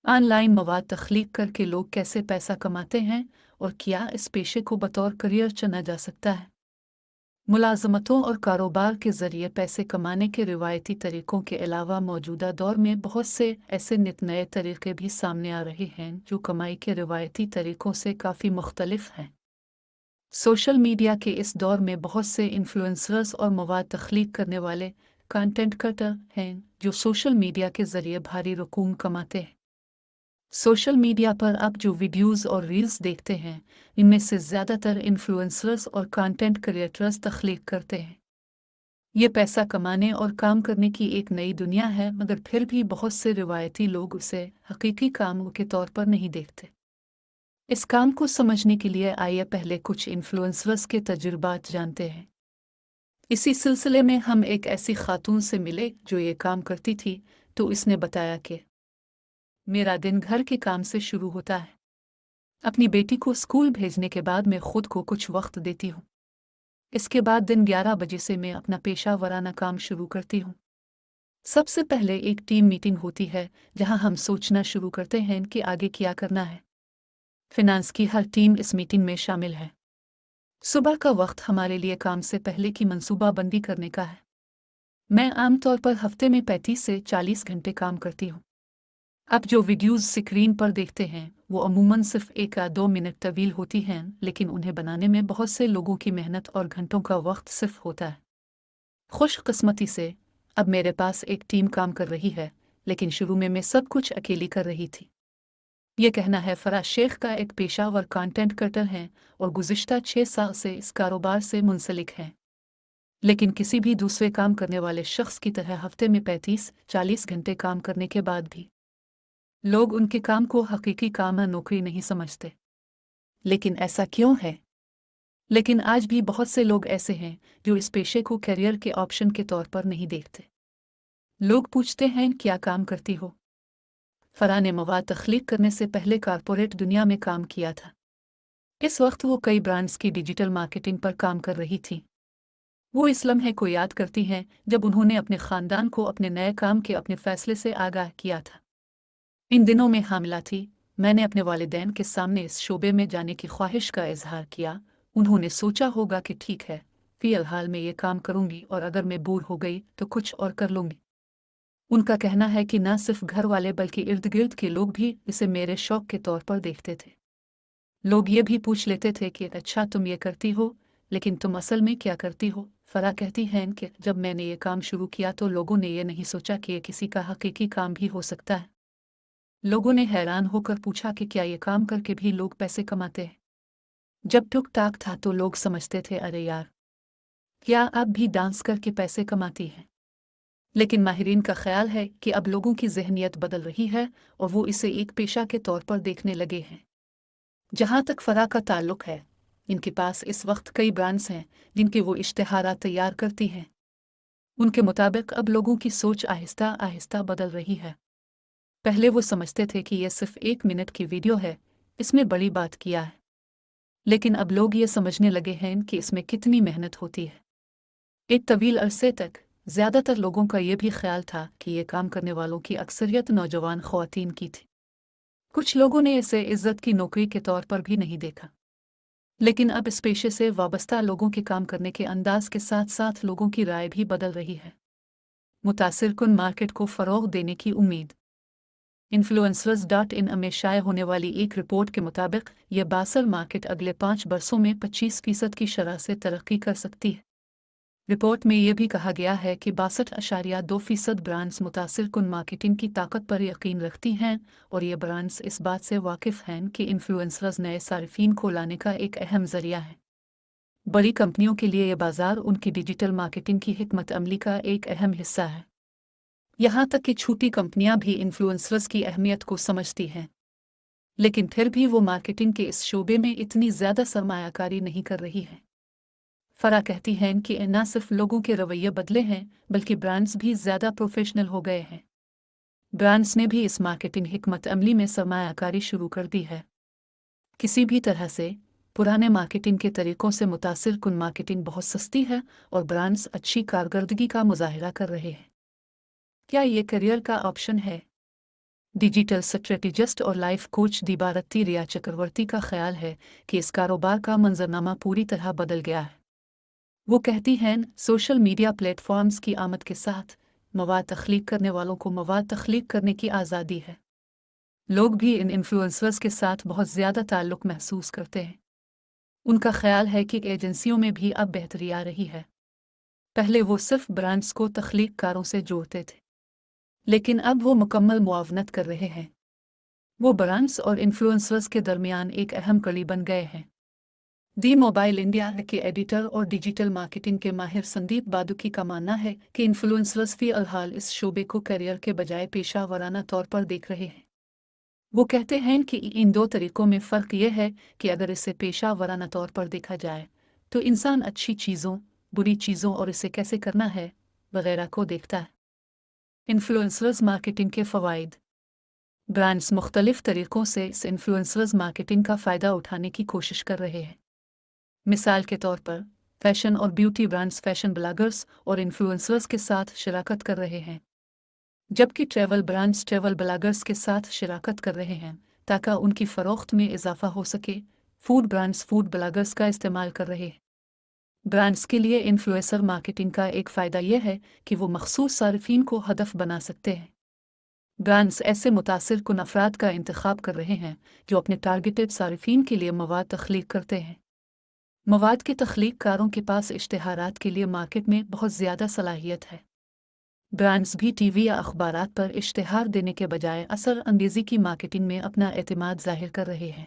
Online मवाद तख्लीक करके लोग कैसे पैसा कमाते हैं और क्या इस पेशे को बतौर करियर चुना जा सकता है। मुलाजमतों और कारोबार के जरिए पैसे कमाने के रिवायती तरीकों के अलावा मौजूदा दौर में बहुत से ऐसे नित नए तरीके भी सामने आ रहे हैं जो कमाई के रिवायती तरीकों से काफ़ी मुख्तलिफ हैं। सोशल मीडिया के इस दौर में बहुत से इन्फ्लुएंसर्स और मवाद तख्लीक करने वाले कंटेंट क्रिएटर हैं जो सोशल मीडिया के जरिए भारी रकूम कमाते हैं। सोशल मीडिया पर आप जो वीडियोस और रील्स देखते हैं, इनमें से ज़्यादातर इन्फ्लुएंसर्स और कंटेंट क्रिएटर्स तख्लीक करते हैं। ये पैसा कमाने और काम करने की एक नई दुनिया है, मगर फिर भी बहुत से रिवायती लोग उसे हकीकी काम के तौर पर नहीं देखते। इस काम को समझने के लिए आइए पहले कुछ इन्फ्लुएंसर्स के तजुर्बात जानते हैं। इसी सिलसिले में हम एक ऐसी खातून से मिले जो ये काम करती थी, तो इसने बताया कि मेरा दिन घर के काम से शुरू होता है। अपनी बेटी को स्कूल भेजने के बाद मैं खुद को कुछ वक्त देती हूँ। इसके बाद दिन 11 बजे से मैं अपना पेशा वराना काम शुरू करती हूँ। सबसे पहले एक टीम मीटिंग होती है जहाँ हम सोचना शुरू करते हैं कि आगे क्या करना है। फिनांस की हर टीम इस मीटिंग में शामिल है। सुबह का वक्त हमारे लिए काम से पहले की मंसूबाबंदी करने का है। मैं आमतौर पर हफ्ते में 35 से 40 घंटे काम करती हूँ। आप जो वीडियोस स्क्रीन पर देखते हैं वो अमूमन सिर्फ 1 या 2 मिनट तवील होती हैं, लेकिन उन्हें बनाने में बहुत से लोगों की मेहनत और घंटों का वक्त सिर्फ होता है। खुशकिस्मती से अब मेरे पास एक टीम काम कर रही है, लेकिन शुरू में मैं सब कुछ अकेली कर रही थी। ये कहना है फराज शेख का, एक पेशावर कंटेंट क्रिएटर हैं और गुज़िश्ता 6 साल से इस कारोबार से मुंसलिक हैं। लेकिन किसी भी दूसरे काम करने वाले शख्स की तरह हफ्ते में 35-40 घंटे काम करने के बाद भी लोग उनके काम को हकीकी काम या नौकरी नहीं समझते। लेकिन ऐसा क्यों है? लेकिन आज भी बहुत से लोग ऐसे हैं जो इस पेशे को करियर के ऑप्शन के तौर पर नहीं देखते। लोग पूछते हैं क्या काम करती हो? फराह ने मवाद तख्लीक करने से पहले कारपोरेट दुनिया में काम किया था। इस वक्त वो कई ब्रांड्स की डिजिटल मार्केटिंग पर काम कर रही थी। वो इस लम्हे को याद करती हैं जब उन्होंने अपने ख़ानदान को अपने नए काम के अपने फ़ैसले से आगाह किया था। इन दिनों में हामिला थी। मैंने अपने वालिदैन के सामने इस शोबे में जाने की ख्वाहिश का इजहार किया। उन्होंने सोचा होगा कि ठीक है, फ़िलहाल मैं ये काम करूंगी और अगर मैं बूढ़ हो गई तो कुछ और कर लूंगी। उनका कहना है कि न सिर्फ घर वाले बल्कि इर्द गिर्द के लोग भी इसे मेरे शौक के तौर पर देखते थे। लोग ये भी पूछ लेते थे कि अच्छा तुम ये करती हो, लेकिन तुम असल में क्या करती हो? फराह कहती हैं कि जब मैंने ये काम शुरू किया तो लोगों ने ये नहीं सोचा कि ये किसी का हकीकी काम भी हो सकता है। लोगों ने हैरान होकर पूछा कि क्या ये काम करके भी लोग पैसे कमाते हैं? जब टुक टाक था तो लोग समझते थे अरे यार, क्या आप भी डांस करके पैसे कमाती हैं? लेकिन माहिरीन का ख्याल है कि अब लोगों की ज़हनियत बदल रही है और वो इसे एक पेशा के तौर पर देखने लगे हैं। जहाँ तक फराह का ताल्लुक है, इनके पास इस वक्त कई ब्रांड्स हैं जिनके वो इश्तिहारात तैयार करती हैं। उनके मुताबिक अब लोगों की सोच आहिस्ता आहिस्ता बदल रही है। पहले वो समझते थे कि यह सिर्फ 1 मिनट की वीडियो है, इसमें बड़ी बात किया है। लेकिन अब लोग ये समझने लगे हैं कि इसमें कितनी मेहनत होती है। एक तवील अरसे तक ज़्यादातर लोगों का ये भी ख्याल था कि ये काम करने वालों की अक्सरियत नौजवान ख़वातीन की थी। कुछ लोगों ने इसे इज़्ज़त की नौकरी के तौर पर भी नहीं देखा। लेकिन अब इस पेशे से वाबस्ता लोगों के काम करने के अंदाज के साथ साथ लोगों की राय भी बदल रही है। मुतासिर कुन मार्केट को फ़रोग़ देने की उम्मीद। Influencers.in में शाये होने वाली एक रिपोर्ट के मुताबिक यह बासर मार्केट अगले 5 बरसों में 25% की शरह से तरक्की कर सकती है। रिपोर्ट में यह भी कहा गया है कि 62.2% ब्रांड्स मुतासिर कुन मार्केटिंग की ताकत पर यकीन रखती हैं और ये ब्रांड्स इस बात से वाकिफ़ हैं कि इन्फ्लुएंसर्स नए सारिफीन को लाने का एक अहम ज़रिया है। बड़ी कंपनियों के लिए यह बाज़ार उनकी डिजिटल मार्केटिंग की हिकमत अमली का एक अहम हिस्सा है। यहाँ तक कि छोटी कंपनियां भी इन्फ्लुएंसर्स की अहमियत को समझती हैं, लेकिन फिर भी वो मार्केटिंग के इस शोबे में इतनी ज़्यादा सरमायाकारी नहीं कर रही है। फराह कहती हैं कि न सिर्फ लोगों के रवैये बदले हैं बल्कि ब्रांड्स भी ज़्यादा प्रोफेशनल हो गए हैं। ब्रांड्स ने भी इस मार्केटिंग हिकमत अमली में सरमायाकारी शुरू कर दी है। किसी भी तरह से पुराने मार्केटिंग के तरीकों से मुतासिर कुन मार्केटिंग बहुत सस्ती है और ब्रांड्स अच्छी कारकर्दगी का मुजाहिरा कर रहे हैं। क्या ये करियर का ऑप्शन है? डिजिटल स्ट्रेटेजिस्ट और लाइफ कोच दीबारत्ती रिया चक्रवर्ती का ख्याल है कि इस कारोबार का मंजरनामा पूरी तरह बदल गया है। वो कहती हैं, सोशल मीडिया प्लेटफॉर्म्स की आमद के साथ मवाद तख्लीक करने वालों को मवाद तख्लीक करने की आज़ादी है। लोग भी इन इन्फ्लुएंसर्स के साथ बहुत ज़्यादा ताल्लुक़ महसूस करते हैं। उनका ख्याल है कि एजेंसियों में भी अब बेहतरी आ रही है। पहले वो सिर्फ ब्रांड्स को तख्लीककारों से जोड़ते थे, लेकिन अब वो मुकम्मल मुआवनत कर रहे हैं। वो ब्रांड्स और इन्फ्लुएंसर्स के दरमियान एक अहम कड़ी बन गए हैं। दी मोबाइल इंडिया के एडिटर और डिजिटल मार्केटिंग के माहिर संदीप बादुकी का मानना है कि इन्फ्लुएंसर्स फ़िलहाल इस शोबे को करियर के बजाय पेशा वराना तौर पर देख रहे हैं। वो कहते हैं कि इन दो तरीक़ों में फ़र्क ये है कि अगर इसे पेशा वराना तौर पर देखा जाए तो इंसान अच्छी चीज़ों, बुरी चीज़ों और इसे कैसे करना है वगैरह को देखता है। इन्फ्लुएंसर्स मार्केटिंग के फ़वाइद। ब्रांड्स मुख्तलिफ तरीक़ों से इस इन्फ्लुएंसर्स मार्केटिंग का फ़ायदा उठाने की कोशिश कर रहे हैं। मिसाल के तौर पर फैशन और ब्यूटी ब्रांड्स फैशन ब्लॉगर्स और इन्फ्लुएंसर्स के साथ शराकत कर रहे हैं, जबकि ट्रैवल ब्रांड्स ट्रैवल ब्लॉगर्स के साथ शराकत कर रहे हैं ताकि उनकी फ़रोख्त में इजाफा हो सके। फूड ब्रांड्स फूड ब्लॉगर्स का इस्तेमाल कर रहे हैं। ब्रांड्स के लिए इन्फ्लुएंसर मार्केटिंग का एक फ़ायदा यह है कि वो मखसूस सारिफीन को हदफ बना सकते हैं। ब्रांड्स ऐसे मुतासिर कुन अफराद का इंतखाब कर रहे हैं जो अपने टारगेटेड सारिफीन के लिए मवाद तख्लीक करते हैं। मवाद के तख्लीककारों के पास इश्तिहारात के लिए मार्केट में बहुत ज़्यादा सलाहियत है। ब्रांड्स भी टीवी या अखबारात पर इश्तिहार देने के बजाय असर अंगेज़ी की मार्केटिंग में अपना एतमाद ज़ाहिर कर रहे हैं।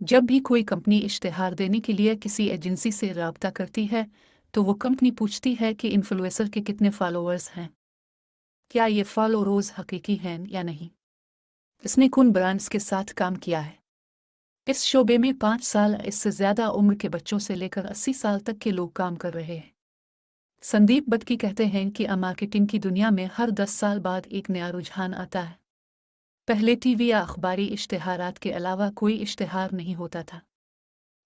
जब भी कोई कंपनी इश्तिहार देने के लिए किसी एजेंसी से राब्ता करती है तो वो कंपनी पूछती है कि इन्फ्लुएंसर के कितने फॉलोअर्स हैं, क्या ये फॉलोअर्स हकीकी हैं या नहीं, इसने किन ब्रांड्स के साथ काम किया है। इस शोबे में 5 साल इससे ज़्यादा उम्र के बच्चों से लेकर 80 साल तक के लोग काम कर रहे हैं। संदीप बदकी कहते हैं कि मार्केटिंग की दुनिया में हर 10 साल बाद एक नया रुझान आता है। पहले टीवी या अखबारी इश्तिहारात के अलावा कोई इश्तिहार नहीं होता था।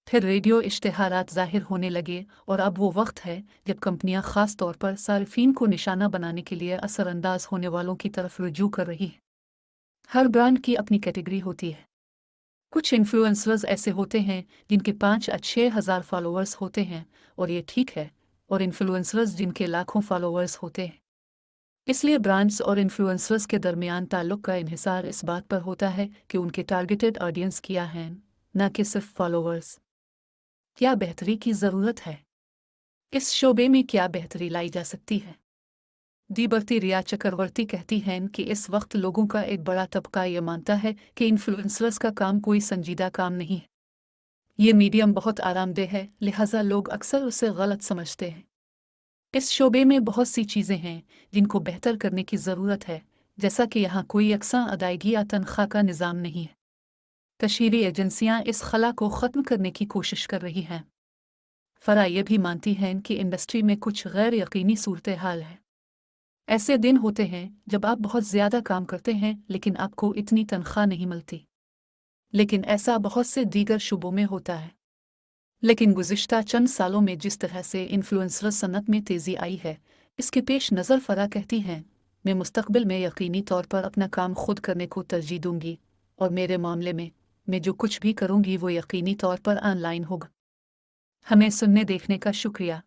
फिर रेडियो इश्तिहारात ज़ाहिर होने लगे और अब वो वक्त है जब कंपनियां ख़ास तौर पर सारिफीन को निशाना बनाने के लिए असरअंदाज होने वालों की तरफ रुजू कर रही है। हर ब्रांड की अपनी कैटेगरी होती है। कुछ इन्फ्लुएंसर्स ऐसे होते हैं जिनके 5 या 6 हज़ार फॉलोअर्स होते हैं और ये ठीक है, और इन्फ्लुएंसर्स जिनके लाखों फॉलोअर्स होते हैं। इसलिए ब्रांड्स और इन्फ्लुएंसर्स के दरमियान ताल्लुक़ का इन्हिसार इस बात पर होता है कि उनके टारगेटेड ऑडियंस क्या हैं, न कि सिर्फ फॉलोअर्स। क्या बेहतरी की ज़रूरत है? इस शोबे में क्या बेहतरी लाई जा सकती है? दीबरती रिया चक्रवर्ती कहती हैं कि इस वक्त लोगों का एक बड़ा तबका ये मानता है कि इन्फ्लुएंसर्स का काम कोई संजीदा काम नहीं है। ये मीडियम बहुत आरामदेह है, लिहाजा लोग अक्सर उसे गलत समझते हैं। इस शोबे में बहुत सी चीज़ें हैं जिनको बेहतर करने की ज़रूरत है, जैसा कि यहाँ कोई यकसा अदायगी या तनख्वाह का निज़ाम नहीं है। तशहीरी एजेंसियाँ इस खला को ख़त्म करने की कोशिश कर रही हैं। फ़रा ये भी मानती हैं कि इंडस्ट्री में कुछ गैर यकीनी सूरत हाल है। ऐसे दिन होते हैं जब आप बहुत ज़्यादा काम करते हैं लेकिन आपको इतनी तनख्वाह नहीं मिलती, लेकिन ऐसा बहुत से दीगर शुबों में होता है। लेकिन गुज़िश्ता चंद सालों में जिस तरह से इन्फ्लुएंसर सनत में तेज़ी आई है, इसके पेश नज़र फ़रा कहती हैं, मैं मुस्तक़बिल में यकीनी तौर पर अपना काम खुद करने को तरजीह दूँगी, और मेरे मामले में मैं जो कुछ भी करूँगी वो यकीनी तौर पर ऑनलाइन होगा। हमें सुनने देखने का शुक्रिया।